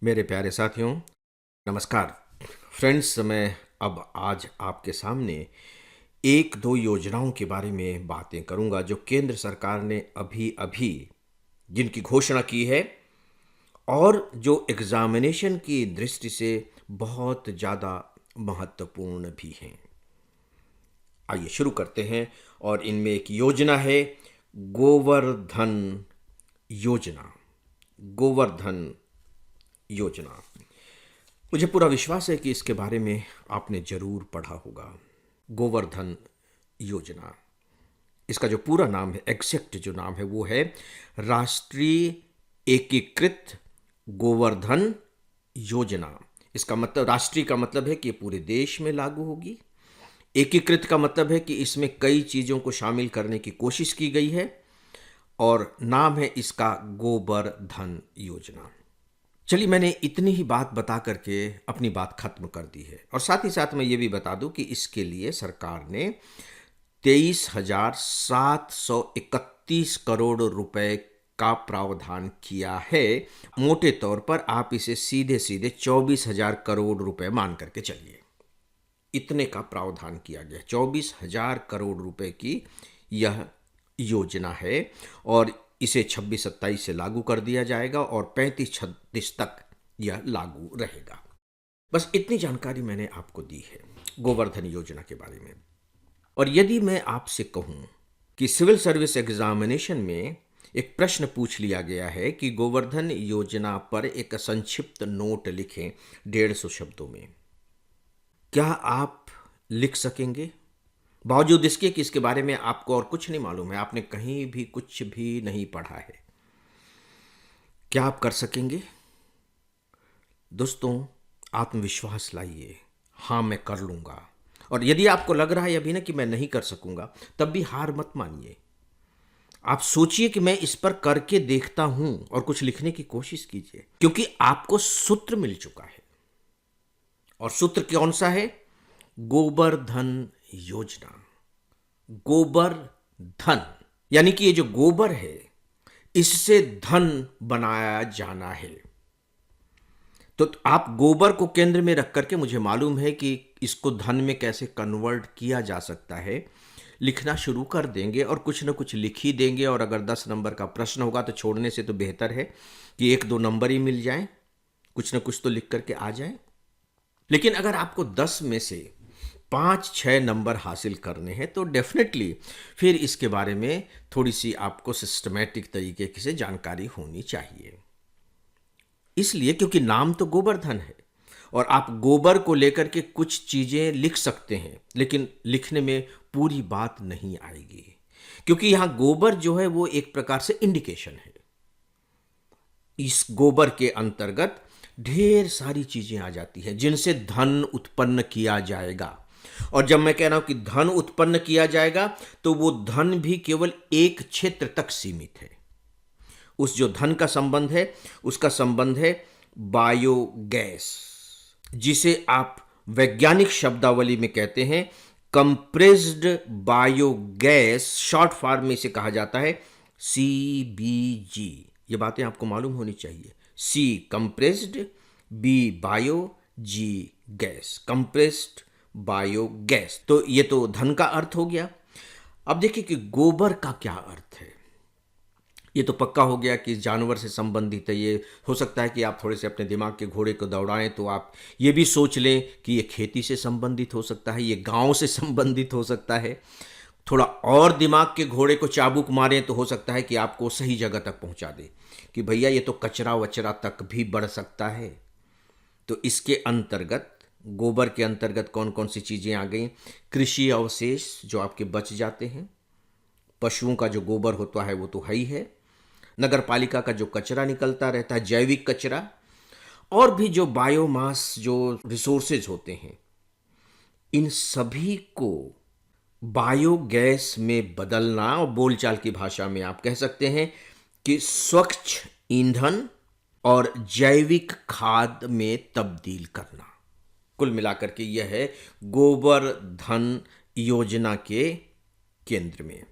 मेरे प्यारे साथियों, नमस्कार। फ्रेंड्स, मैं अब आज आपके सामने एक दो योजनाओं के बारे में बातें करूंगा जो केंद्र सरकार ने अभी अभी जिनकी घोषणा की है और जो एग्जामिनेशन की दृष्टि से बहुत ज़्यादा महत्वपूर्ण भी हैं। आइए शुरू करते हैं। और इनमें एक योजना है गोवर्धन योजना। गोवर्धन योजना, मुझे पूरा विश्वास है कि इसके बारे में आपने जरूर पढ़ा होगा। गोवर्धन योजना, इसका जो पूरा नाम है, एग्जैक्ट जो नाम है वो है राष्ट्रीय एकीकृत गोवर्धन योजना। इसका मतलब, राष्ट्रीय का मतलब है कि ये पूरे देश में लागू होगी। एकीकृत का मतलब है कि इसमें कई चीज़ों को शामिल करने की कोशिश की गई है और नाम है इसका गोवर्धन योजना। चलिए, मैंने इतनी ही बात बता करके अपनी बात खत्म कर दी है। और साथ ही साथ मैं ये भी बता दूं कि इसके लिए सरकार ने 23,731 करोड़ रुपए का प्रावधान किया है। मोटे तौर पर आप इसे सीधे सीधे 24,000 करोड़ रुपए मान करके चलिए। इतने का प्रावधान किया गया, 24,000 करोड़ रुपए की यह योजना है। और इसे 26-27 से लागू कर दिया जाएगा और 35-36 तक यह लागू रहेगा। बस इतनी जानकारी मैंने आपको दी है गोवर्धन योजना के बारे में। और यदि मैं आपसे कहूं कि सिविल सर्विस एग्जामिनेशन में एक प्रश्न पूछ लिया गया है कि गोवर्धन योजना पर एक संक्षिप्त नोट लिखें 150 शब्दों में, क्या आप लिख सकेंगे? बावजूद इसके कि इसके बारे में आपको और कुछ नहीं मालूम है, आपने कहीं भी कुछ भी नहीं पढ़ा है, क्या आप कर सकेंगे? दोस्तों, आत्मविश्वास लाइए। हाँ, मैं कर लूंगा। और यदि आपको लग रहा है अभी ना कि मैं नहीं कर सकूंगा, तब भी हार मत मानिए। आप सोचिए कि मैं इस पर करके देखता हूं और कुछ लिखने की कोशिश कीजिए, क्योंकि आपको सूत्र मिल चुका है। और सूत्र कौन सा है? गोवर्धन योजना। गोबर धन, यानी कि ये जो गोबर है इससे धन बनाया जाना है। तो आप गोबर को केंद्र में रख करके, मुझे मालूम है कि इसको धन में कैसे कन्वर्ट किया जा सकता है, लिखना शुरू कर देंगे और कुछ ना कुछ लिख ही देंगे। और अगर 10 नंबर का प्रश्न होगा तो छोड़ने से तो बेहतर है कि 1-2 नंबर ही मिल जाएं, कुछ ना कुछ तो लिख करके आ जाए। लेकिन अगर आपको 10 में से 5-6 नंबर हासिल करने हैं तो डेफिनेटली फिर इसके बारे में थोड़ी सी आपको सिस्टमैटिक तरीके से जानकारी होनी चाहिए। इसलिए क्योंकि नाम तो गोवर्धन है और आप गोबर को लेकर के कुछ चीजें लिख सकते हैं, लेकिन लिखने में पूरी बात नहीं आएगी, क्योंकि यहां गोबर जो है वो एक प्रकार से इंडिकेशन है। इस गोबर के अंतर्गत ढेर सारी चीजें आ जाती हैं जिनसे धन उत्पन्न किया जाएगा। और जब मैं कह रहा हूं कि धन उत्पन्न किया जाएगा, तो वो धन भी केवल एक क्षेत्र तक सीमित है। उस जो धन का संबंध है, उसका संबंध है बायोगैस, जिसे आप वैज्ञानिक शब्दावली में कहते हैं कंप्रेस्ड बायोगैस। शॉर्ट फॉर्म में इसे कहा जाता है CBG। ये बातें आपको मालूम होनी चाहिए। C compressed, B bio, G gas, compressed biogas. तो ये तो धन का अर्थ हो गया। अब देखिए कि गोबर का क्या अर्थ है। ये तो पक्का हो गया कि जानवर से संबंधित है। ये हो सकता है कि आप थोड़े से अपने दिमाग के घोड़े को दौड़ाएं तो आप ये भी सोच लें कि ये खेती से संबंधित हो सकता है, ये गांव से संबंधित हो सकता है। थोड़ा और दिमाग के घोड़े को चाबुक मारें तो हो सकता है कि आपको सही जगह तक पहुंचा दे कि भैया ये तो कचरा वचरा तक भी बढ़ सकता है। तो इसके अंतर्गत, गोबर के अंतर्गत कौन कौन सी चीज़ें आ गई? कृषि अवशेष जो आपके बच जाते हैं, पशुओं का जो गोबर होता है वो तो है ही है, नगर पालिका का जो कचरा निकलता रहता है, जैविक कचरा, और भी जो बायोमास जो रिसोर्सेज होते हैं, इन सभी को बायोगैस में बदलना। और बोलचाल की भाषा में आप कह सकते हैं कि स्वच्छ ईंधन और जैविक खाद में तब्दील करना। कुल मिलाकर के यह है गोबर धन योजना के केंद्र में।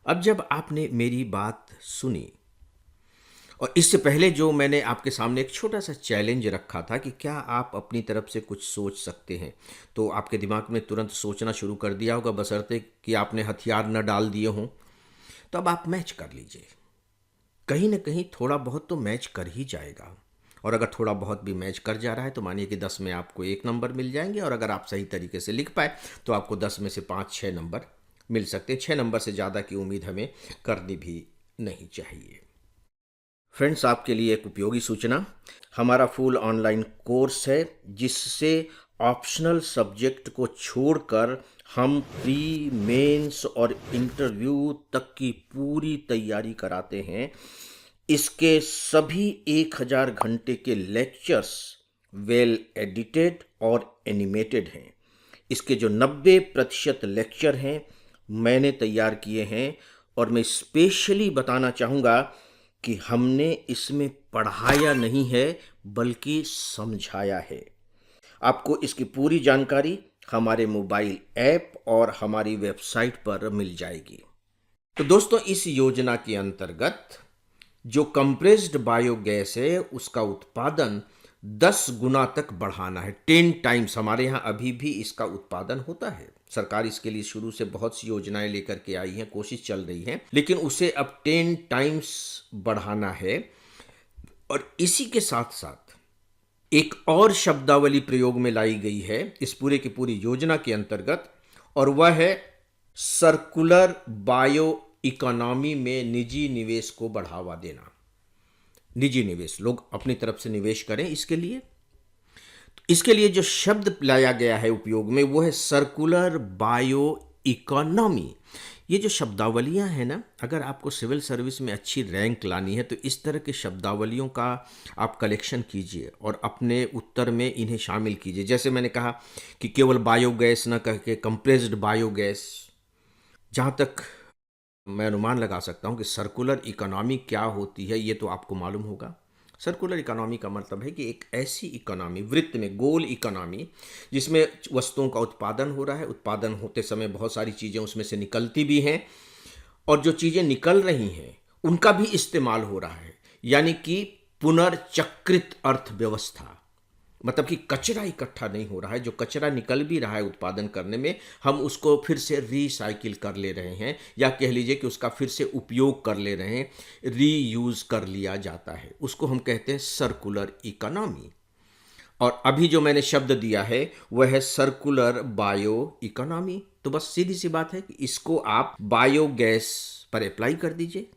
अब जब आपने मेरी बात सुनी और इससे पहले जो मैंने आपके सामने एक छोटा सा चैलेंज रखा था कि क्या आप अपनी तरफ से कुछ सोच सकते हैं, तो आपके दिमाग में तुरंत सोचना शुरू कर दिया होगा, बशर्ते कि आपने हथियार न डाल दिए हों। तो अब आप मैच कर लीजिए, कहीं ना कहीं थोड़ा बहुत तो मैच कर ही जाएगा। और अगर थोड़ा बहुत भी मैच कर जा रहा है तो मानिए कि 10 में आपको 1 नंबर मिल जाएंगे, और अगर आप सही तरीके से लिख पाए तो आपको 10 में से 5-6 नंबर मिल सकते हैं। 6 नंबर से ज़्यादा की उम्मीद हमें करनी भी नहीं चाहिए। फ्रेंड्स, आपके लिए एक उपयोगी सूचना, हमारा फुल ऑनलाइन कोर्स है जिससे ऑप्शनल सब्जेक्ट को छोड़कर हम प्री मेंस और इंटरव्यू तक की पूरी तैयारी कराते हैं। इसके सभी 1000 घंटे के लेक्चर्स वेल एडिटेड और एनिमेटेड हैं। इसके जो 90% लेक्चर हैं मैंने तैयार किए हैं, और मैं स्पेशली बताना चाहूँगा कि हमने इसमें पढ़ाया नहीं है बल्कि समझाया है। आपको इसकी पूरी जानकारी हमारे मोबाइल ऐप और हमारी वेबसाइट पर मिल जाएगी। तो दोस्तों, इस योजना के अंतर्गत जो कंप्रेस्ड बायोगैस है उसका उत्पादन 10 गुना तक बढ़ाना है। 10 टाइम्स हमारे यहाँ अभी भी इसका उत्पादन होता है। सरकार इसके लिए शुरू से बहुत सी योजनाएं लेकर के आई हैं, कोशिश चल रही है, लेकिन उसे अब 10 टाइम्स बढ़ाना है। और इसी के साथ साथ एक और शब्दावली प्रयोग में लाई गई है इस पूरे की पूरी योजना के अंतर्गत, और वह है सर्कुलर बायो इकोनॉमी में निजी निवेश को बढ़ावा देना। निजी निवेश, लोग अपनी तरफ से निवेश करें इसके लिए। तो इसके लिए जो शब्द लाया गया है उपयोग में वो है सर्कुलर बायो इकोनॉमी। ये जो शब्दावलियां हैं ना, अगर आपको सिविल सर्विस में अच्छी रैंक लानी है तो इस तरह के शब्दावलियों का आप कलेक्शन कीजिए और अपने उत्तर में इन्हें शामिल कीजिए। जैसे मैंने कहा कि केवल बायोगैस न कह के कंप्रेस्ड बायोगैस। जहाँ तक मैं अनुमान लगा सकता हूँ कि सर्कुलर इकोनॉमी क्या होती है ये तो आपको मालूम होगा। सर्कुलर इकोनॉमी का मतलब है कि एक ऐसी इकोनॉमी, वृत्त में गोल इकोनॉमी, जिसमें वस्तुओं का उत्पादन हो रहा है, उत्पादन होते समय बहुत सारी चीज़ें उसमें से निकलती भी हैं, और जो चीज़ें निकल रही हैं उनका भी इस्तेमाल हो रहा है, यानी कि पुनर्चक्रित अर्थव्यवस्था। मतलब कि कचरा इकट्ठा नहीं हो रहा है, जो कचरा निकल भी रहा है उत्पादन करने में, हम उसको फिर से रिसाइकिल कर ले रहे हैं, या कह लीजिए कि उसका फिर से उपयोग कर ले रहे हैं, रीयूज कर लिया जाता है। उसको हम कहते हैं सर्कुलर इकोनॉमी। और अभी जो मैंने शब्द दिया है वह है सर्कुलर बायो इकोनॉमी। तो बस सीधी सी बात है कि इसको आप बायोगैस पर अप्लाई कर दीजिए,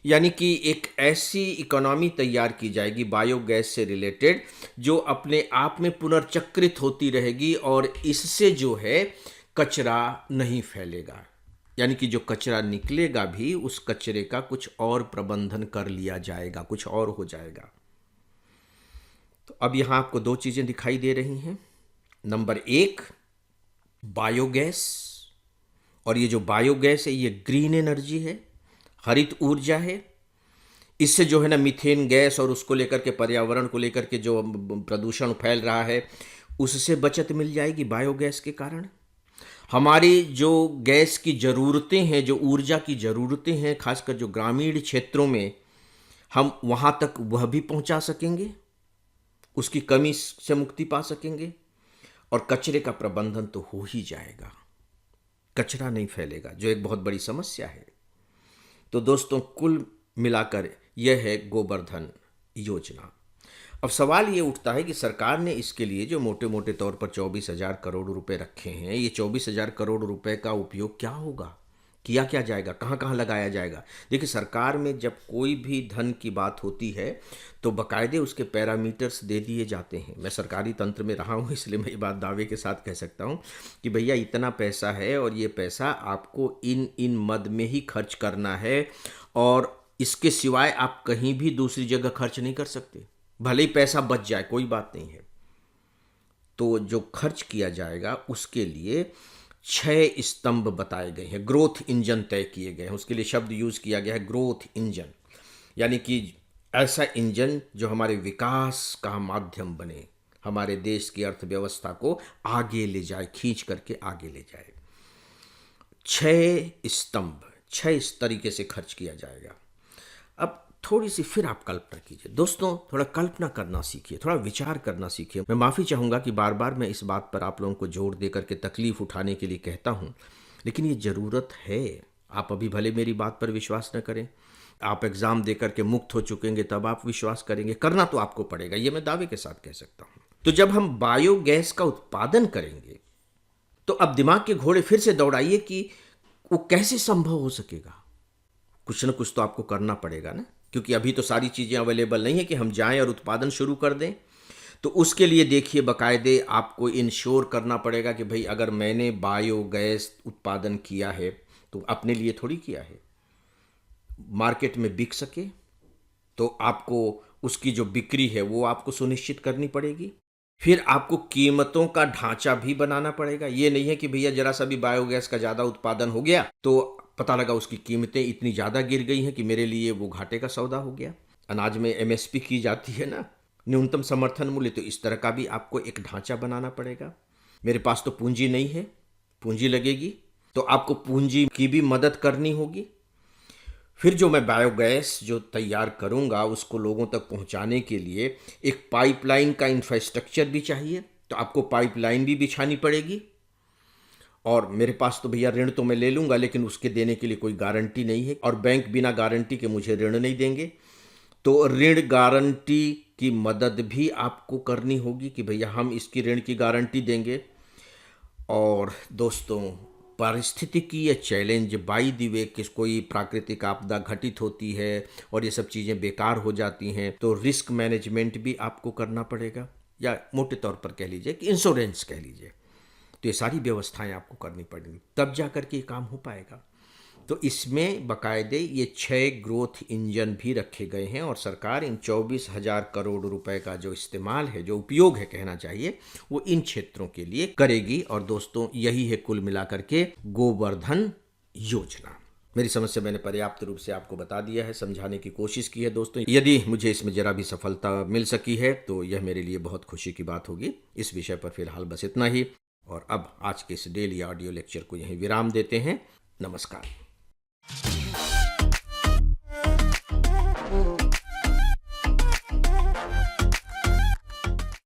यानी कि एक ऐसी इकोनॉमी तैयार की जाएगी बायोगैस से रिलेटेड जो अपने आप में पुनर्चक्रित होती रहेगी, और इससे जो है कचरा नहीं फैलेगा। यानी कि जो कचरा निकलेगा भी उस कचरे का कुछ और प्रबंधन कर लिया जाएगा, कुछ और हो जाएगा। तो अब यहाँ आपको 2 चीज़ें दिखाई दे रही हैं। Number 1, biogas. और ये जो बायोगैस है ये ग्रीन एनर्जी है, हरित ऊर्जा है। इससे जो है ना मीथेन गैस और उसको लेकर के, पर्यावरण को लेकर के जो प्रदूषण फैल रहा है उससे बचत मिल जाएगी बायोगैस के कारण। हमारी जो गैस की ज़रूरतें हैं, जो ऊर्जा की ज़रूरतें हैं, खासकर जो ग्रामीण क्षेत्रों में, हम वहाँ तक वह भी पहुँचा सकेंगे, उसकी कमी से मुक्ति पा सकेंगे, और कचरे का प्रबंधन तो हो ही जाएगा, कचरा नहीं फैलेगा, जो एक बहुत बड़ी समस्या है। तो दोस्तों, कुल मिलाकर यह है गोवर्धन योजना। अब सवाल ये उठता है कि सरकार ने इसके लिए जो मोटे मोटे तौर पर 24,000 करोड़ रुपए रखे हैं, ये 24,000 करोड़ रुपए का उपयोग क्या होगा, किया क्या जाएगा, कहाँ कहाँ लगाया जाएगा। देखिए, सरकार में जब कोई भी धन की बात होती है तो बाकायदे उसके पैरामीटर्स दे दिए जाते हैं। मैं सरकारी तंत्र में रहा हूँ इसलिए मैं ये बात दावे के साथ कह सकता हूँ कि भैया इतना पैसा है और ये पैसा आपको इन इन मद में ही खर्च करना है, और इसके सिवाय आप कहीं भी दूसरी जगह खर्च नहीं कर सकते। भले ही पैसा बच जाए कोई बात नहीं है, तो जो खर्च किया जाएगा उसके लिए 6 स्तंभ बताए गए हैं, ग्रोथ इंजन तय किए गए हैं। उसके लिए शब्द यूज किया गया है ग्रोथ इंजन, यानी कि ऐसा इंजन जो हमारे विकास का माध्यम बने, हमारे देश की अर्थव्यवस्था को आगे ले जाए, खींच करके आगे ले जाए। 6 स्तंभ, 6 इस तरीके से खर्च किया जाएगा। अब थोड़ी सी फिर आप कल्पना कीजिए दोस्तों, थोड़ा कल्पना करना सीखिए, थोड़ा विचार करना सीखिए। मैं माफ़ी चाहूँगा कि बार बार मैं इस बात पर आप लोगों को जोर दे करके तकलीफ़ उठाने के लिए कहता हूँ, लेकिन ये ज़रूरत है। आप अभी भले मेरी बात पर विश्वास न करें, आप एग्ज़ाम दे करके मुक्त हो चुकेंगे तब आप विश्वास करेंगे, करना तो आपको पड़ेगा, ये मैं दावे के साथ कह सकता हूँ। तो जब हम बायोगैस का उत्पादन करेंगे तो अब दिमाग के घोड़े फिर से दौड़ाइए कि वो कैसे संभव हो सकेगा। कुछ न कुछ तो आपको करना पड़ेगा ना, क्योंकि अभी तो सारी चीज़ें अवेलेबल नहीं है कि हम जाएं और उत्पादन शुरू कर दें। तो उसके लिए देखिए बाकायदे आपको इंश्योर करना पड़ेगा कि भाई अगर मैंने बायोगैस उत्पादन किया है तो अपने लिए थोड़ी किया है, मार्केट में बिक सके तो आपको उसकी जो बिक्री है वो आपको सुनिश्चित करनी पड़ेगी। फिर आपको कीमतों का ढांचा भी बनाना पड़ेगा। ये नहीं है कि भैया जरा सा भी बायोगैस का ज़्यादा उत्पादन हो गया तो पता लगा उसकी कीमतें इतनी ज़्यादा गिर गई हैं कि मेरे लिए वो घाटे का सौदा हो गया। अनाज में एमएसपी की जाती है ना, न्यूनतम समर्थन मूल्य, तो इस तरह का भी आपको एक ढांचा बनाना पड़ेगा। मेरे पास तो पूंजी नहीं है, पूंजी लगेगी, तो आपको पूंजी की भी मदद करनी होगी। फिर जो मैं बायोगैस जो तैयार करूंगा उसको लोगों तक पहुंचाने के लिए एक पाइपलाइन का इंफ्रास्ट्रक्चर भी चाहिए, तो आपको पाइपलाइन भी बिछानी पड़ेगी। और मेरे पास तो भैया ऋण तो मैं ले लूंगा, लेकिन उसके देने के लिए कोई गारंटी नहीं है और बैंक बिना गारंटी के मुझे ऋण नहीं देंगे। तो ऋण गारंटी की मदद भी आपको करनी होगी कि भैया हम इसकी ऋण की गारंटी देंगे। और दोस्तों, पारिस्थितिकी या चैलेंज बाई द वे कि कोई प्राकृतिक आपदा घटित होती है और ये सब चीज़ें बेकार हो जाती हैं, तो रिस्क मैनेजमेंट भी आपको करना पड़ेगा, या मोटे तौर पर कह लीजिए कि इंश्योरेंस कह लीजिए। तो ये सारी व्यवस्थाएं आपको करनी पड़ेंगी, तब जा कर के ये काम हो पाएगा। तो इसमें बाकायदे ये 6 ग्रोथ इंजन भी रखे गए हैं और सरकार इन 24,000 करोड़ रुपए का जो इस्तेमाल है, जो उपयोग है कहना चाहिए, वो इन क्षेत्रों के लिए करेगी। और दोस्तों यही है कुल मिलाकर के गोवर्धन योजना। मेरी समझ से मैंने पर्याप्त रूप से आपको बता दिया है, समझाने की कोशिश की है। दोस्तों यदि मुझे इसमें जरा भी सफलता मिल सकी है तो यह मेरे लिए बहुत खुशी की बात होगी। इस विषय पर फिलहाल बस इतना ही, और अब आज के इस डेली ऑडियो लेक्चर को यहीं विराम देते हैं। नमस्कार।